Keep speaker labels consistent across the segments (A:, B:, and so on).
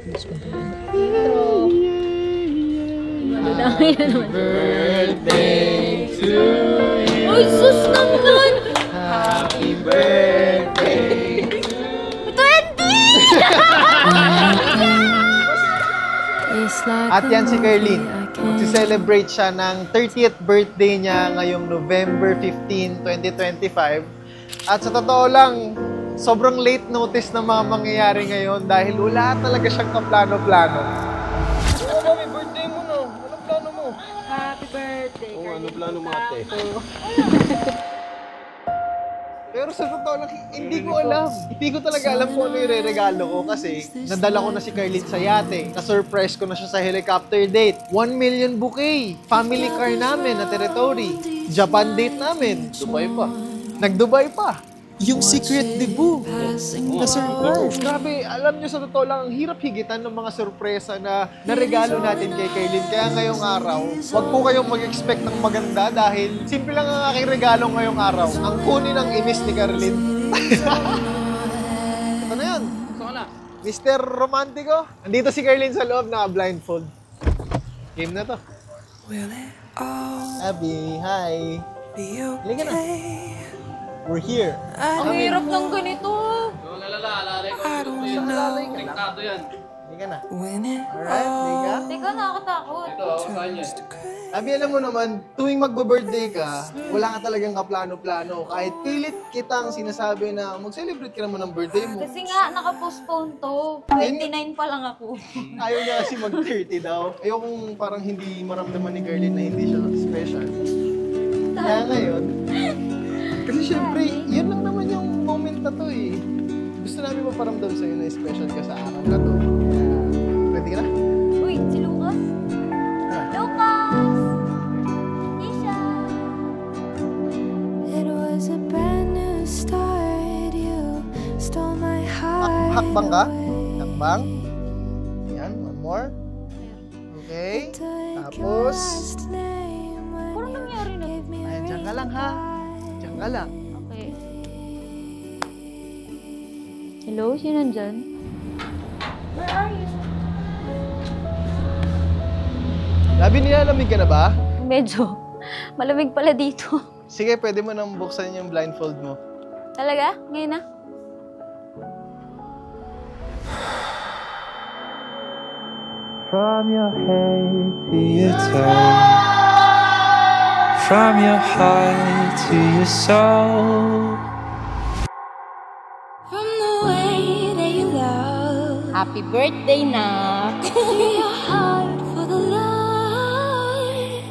A: Intro. Happy birthday to you. Ay, sus naman!
B: Happy birthday!
A: 20!
B: At yan si Carlene. Magsi-celebrate siya ng 30th birthday niya ngayong November 15, 2025. At sa totoo lang, sobrang late notice na mga mangyayari ngayon dahil wala talaga siyang kaplano-plano. Ano may birthday mo no? Anong plano mo?
A: Happy birthday!
B: Oo, ano plano mo ate? Pero sa totoo lang, hindi ko alam. Hindi ko talaga alam kung ano yung re-regalo ko kasi nadala ko na si Carlene sa yate. Na-surprise ko na siya sa helicopter date. 1 million bouquet. Family car namin na territory. Japan date namin. Dubai pa. Nag-Dubai pa. Yung secret debut na surprise. Grabe, alam nyo sa totoo lang, ang hirap higitan ng mga sorpresa na regalo natin kay Carlene. Kaya ngayong araw, wag po kayong mag-expect ng maganda dahil simple lang ang aking regalo ngayong araw. Ang kunin ng inis ni Carlene. Ito na yun. Mr. Romantico. Andito si Carlene sa loob, naka-blindfold. Game na to. Abby, hi. Halika na. We're here.
A: Ang hirap ng ganito.
B: Konektado yan. Halika na. Alright, halika.
A: Teka, nakakatakot.
B: Abby, alam mo naman, tuwing magbe-birthday ka, wala ka talagang kaplano-plano. Kahit pilit kitang sinasabi na mag-celebrate ka naman ng birthday mo.
A: Kasi nga, naka-postpone to. 29 pa lang ako.
B: Ayaw niya kasi mag-30 daw. Ayokong parang hindi maramdaman ni Carlene na hindi siya special. Kaya ngayon, kasi syempre, yun lang naman yung moment na to eh. Gusto namin maparamdam sa'yo na special ka sa araw na to. Ready ka na?
A: Uy, si Lucas. Lucas! Isha!
C: It was a brand new start. You stole my heart.
B: Hakbang ka? Hakbang? Yan, one more. Okay. Tapos,
A: Parang nangyari na.
B: ayan, dyan ka lang ha. Dyan ka lang.
A: Okay. Hello? Sino nandyan? Where are you?
B: Labi, nilalamig ka na ba?
A: Medyo. Malamig pala dito.
B: Sige, pwede mo nang buksan yung blindfold mo.
A: Talaga? Ngayon na?
D: From your head to your toe, from your heart to your soul.
C: From the way that you love.
A: Happy birthday, Nak!
C: Your heart for the light.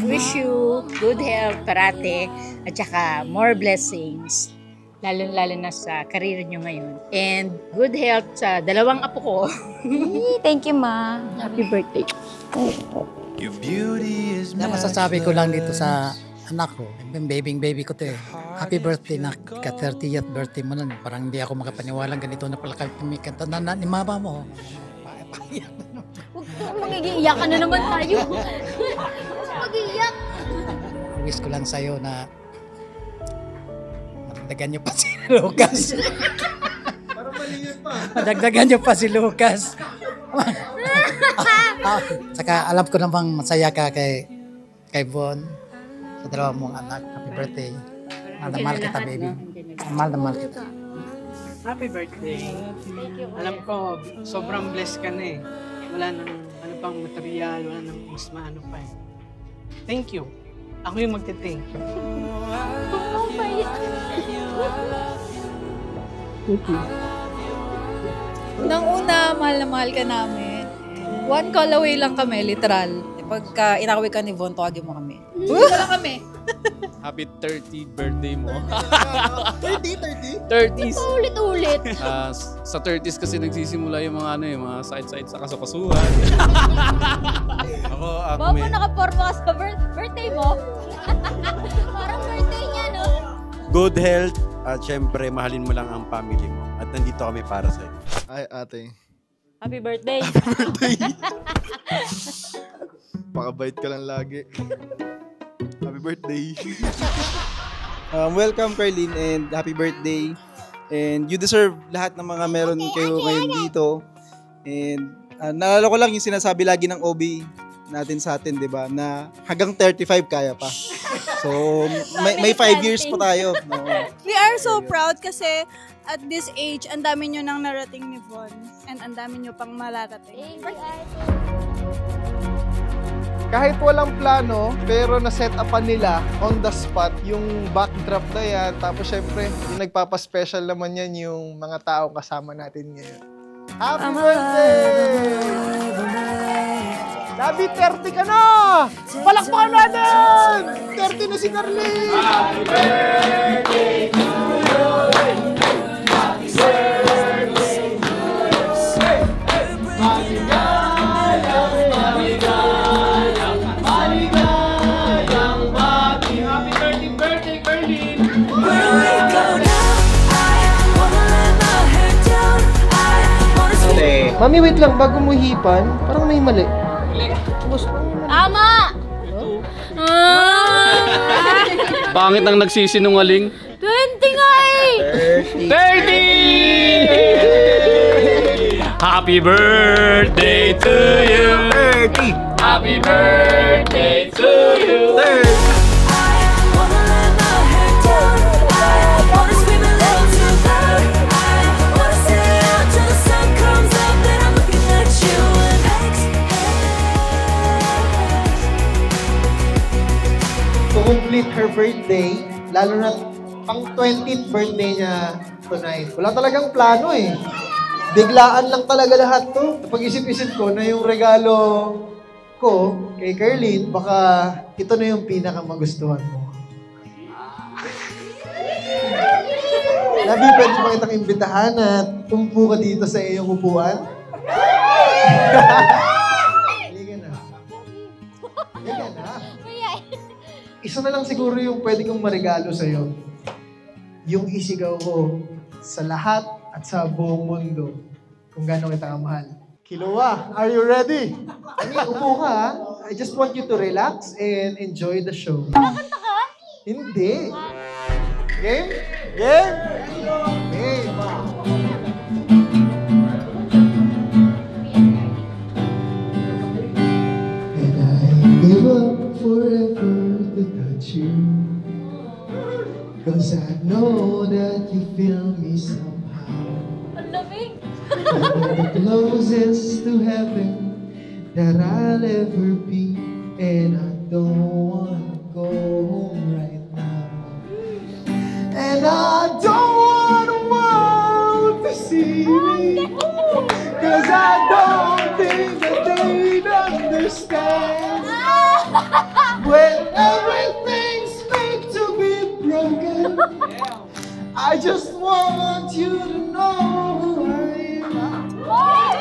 E: Wish you good health parate at saka more blessings. Lalo-lalo na sa career nyo ngayon. And good health sa dalawang apo ko.
A: Thank you, Ma. Happy birthday.
D: Your beauty is
F: Na masasabi ko lang dito sa anak ko, yung baby ko to eh. Happy birthday na ka 30th birthday mo na. Parang hindi ako makapaniwalang ganito na pala kami kanta na ni mama mo.
A: Huwag kang magigiyak na naman tayo. Magiiyak.
F: Wish ko lang sa'yo na madagdagan niyo pa si Lucas.
B: Parang mali yun pa.
F: Madagdagan niyo pa si Lucas. Saka alam ko namang masaya ka kay Von sa dalawa mong anak. Happy birthday. Mahal na mahal kita, baby. Mahal na mahal kita.
G: Happy birthday. Alam ko, sobrang blessed ka na eh. Wala nang ano pang material, wala nang mas maano pa eh. Thank you. Ako yung magte-thank you.
H: Nang una, mahal na mahal ka namin. One call away lang kami, literal. Pagka inaway ka ni Von, tawagin mo kami. Dito lang kami.
I: Happy 30th birthday mo.
B: 30?
I: 30s.
A: Ulit-ulit.
I: Sa 30s kasi nagsisimula yung mga mga side-side sa kasukasuhan.
A: Baka mo nakaporma ka sa birthday mo. Parang birthday niya, no?
J: Good health at syempre mahalin mo lang ang family mo. At nandito kami para sa'yo.
B: Ay, ate.
A: Happy birthday.
B: Pakabait ka lang lagi. Happy birthday.
K: Welcome, Carlene, and happy birthday. And you deserve lahat ng mga meron kayo ngayon dito. And naalala ko lang yung sinasabi lagi ng OB natin sa atin, 'di ba? Na hanggang 35 kaya pa. So may 5 years pa tayo. No?
L: We are so proud kasi at this age, ang dami nyo nang narating ni Von. And ang dami nyo pang malarating.
B: Kahit walang plano, pero na-set upan nila on the spot yung backdrop na yan. Tapos syempre, yung nagpapaspecial naman yan yung mga taong kasama natin ngayon. Happy birthday! Labi, 30 ka na! Palakpakan natin! 30 na si Carlin! Happy birthday to you! Happy birthday to you! Maligayang bati! Happy birthday, Carlin! Where do we go now? I wanna let my hair down. I wanna swim. Mami, wait lang. Bago mo hipan, parang may mali.
A: Tama!
I: Pangit ang nagsisinungaling.
A: 20 nga eh!
I: 30! Happy birthday to you! 30! Happy birthday to you! 30!
B: Complete her birthday, lalo na pang 20th birthday niya tonight. Wala talagang plano eh. Biglaan lang talaga lahat to. Napag-isip-isip ko na yung regalo ko kay Carlin, baka ito na yung pinaka-magustuhan mo. Labi, pwede mo kitang imbitahan at tumpo ka dito sa iyong upuan. Halika na. Halika na. Isa na lang siguro yung pwede kong maregalo sa'yo. Yung isigaw ko sa lahat at sa buong mundo kung gaano kita kamahal. Kilowa, are you ready? Upo ka ha. I just want you to relax and enjoy the show.
A: Nakakanta ka?
B: Hindi. Game? Game? Game. And I give up forever to touch you, 'cause I know that you feel me somehow.
A: Ang lamig!
B: You're the closest to heaven that I'll ever be, and I don't wanna go home right now. And I don't want the world to see me, 'cause I don't think that they'd understand. When everything's made to be broken, I just want you to know who I am. What?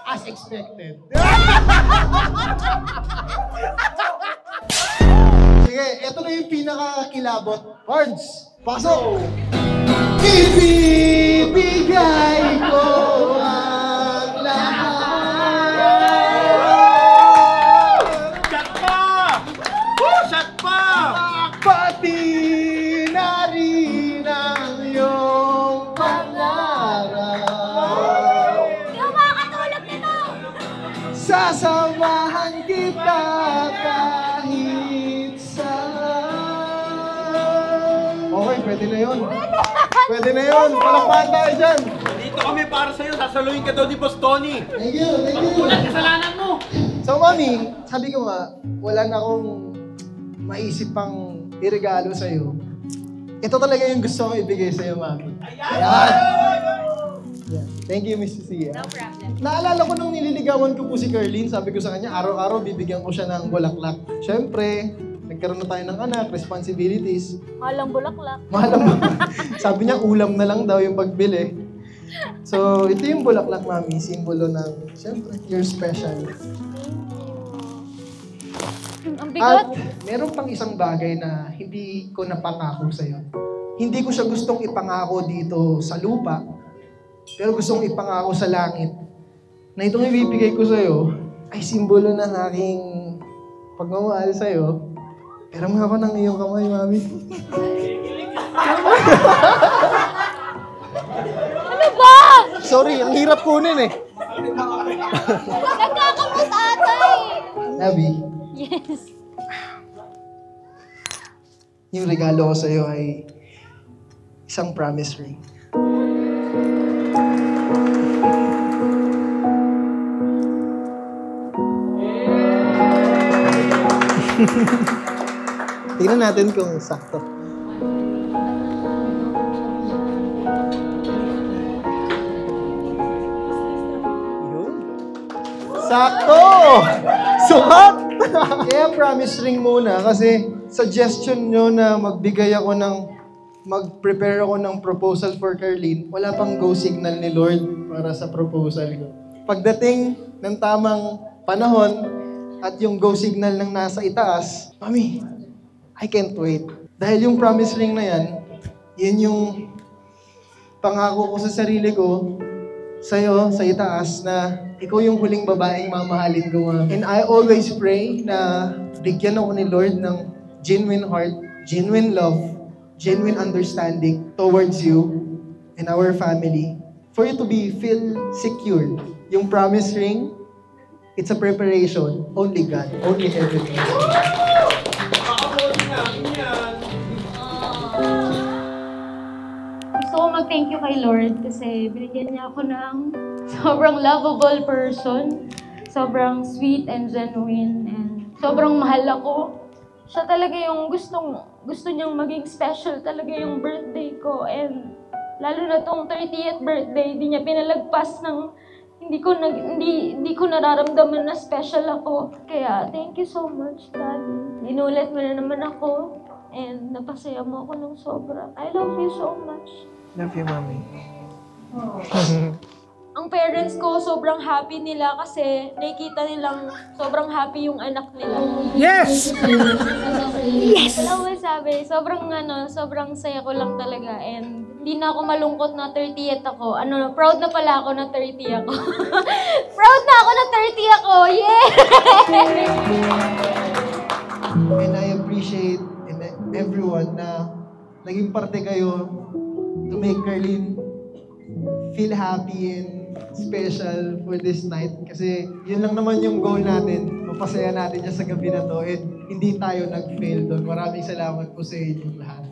B: As expected. Sige, ito na yung pinakakilabot. Words, pasok! Ibibigay ko ang lahat. Pati na rin ang iyong pangarap.
A: Hindi ako makakatulog nito!
B: Sasamahan kita kahit saan. Okay, pwede na yun. Pwede na yun. Palakpakan tayo dyan.
J: Dito kami para sa'yo. Sasaluhin ka daw ni Boss Tony.
B: Thank you, thank you.
J: Walang kasalanan mo.
B: So, Mami, sabi ko nga, wala na akong maisip pang iregalo sa'yo. Ito talaga yung gusto kong ibigay sa'yo, Mami. Ayan! Yeah. Thank you, Mrs. Sia.
A: No problem.
B: Naalala ko nung nililigawan ko po si Carlin, sabi ko sa kanya, araw-araw bibigyan ko siya ng bulaklak. Siyempre, nagkaroon na tayo ng anak, responsibilities.
A: Malang bulaklak.
B: Sabi niya, ulam na lang daw yung pagbili. So, ito yung bulaklak, Mami. Simbolo ng, siyempre, you're special.
A: Ang bigat.
B: At meron pang isang bagay na hindi ko napangako sa'yo. Hindi ko siya gustong ipangako dito sa lupa, pero gustong ipangako sa langit na itong ibibigay ko sa'yo ay simbolo ng aking pagmamahal sa'yo. Pero nga ako ng iyong kamay, Mami. hirap kunin eh.
A: Nagkakamot ata eh.
M: Abby,
A: Yes.
M: yung regalo ko sa'yo ay isang promise ring. Tingnan natin kung sakto.
B: Sakto! Sukat!
M: Kaya promise ring muna kasi suggestion nyo na magbigay ako ng mag-prepare ako ng proposal for Carlene, wala pang go signal ni Lord para sa proposal ko. Pagdating ng tamang panahon at yung go signal ng nasa itaas, Mami, I can't wait. Dahil yung promise ring na yan, yun yung pangako ko sa sarili ko, sa'yo, sa itaas, na ikaw yung huling babaeng mamahalin ko, Mami. And I always pray na bigyan ako ni Lord ng genuine heart, genuine love, genuine understanding towards you and our family. For you to feel secured. Yung promise ring, it's a preparation. Only God, only everything.
N: Gusto ko mag-thank you kay Lord kasi binigyan niya ako ng sobrang lovable person, sobrang sweet and genuine, and sobrang mahal ako. Siya talaga yung gusto niyang maging special talaga yung birthday ko, and lalo na tong 30th birthday, di niya pinalagpas ng hindi ko nararamdaman na special ako. Kaya thank you so much, Daddy. Inulit mo na naman ako, and napasaya mo ako ng sobra. I love you so much.
M: Love you, Mami.
N: Ang parents ko, sobrang happy nila kasi nakikita nilang sobrang happy yung anak nila.
G: Yes!
N: Yes! Wala ko masabi. Sobrang saya ko lang talaga. And hindi na ako malungkot na 30th ako. Proud na pala ako na 30 ako. Proud na ako na 30 ako! Yeah!
M: And I appreciate everyone na naging parte kayo to make Carlene feel happy and special for this night. Kasi yun lang naman yung goal natin. Mapasaya natin siya sa gabi na to. And hindi tayo nag-fail doon. Maraming salamat po sa inyong lahat.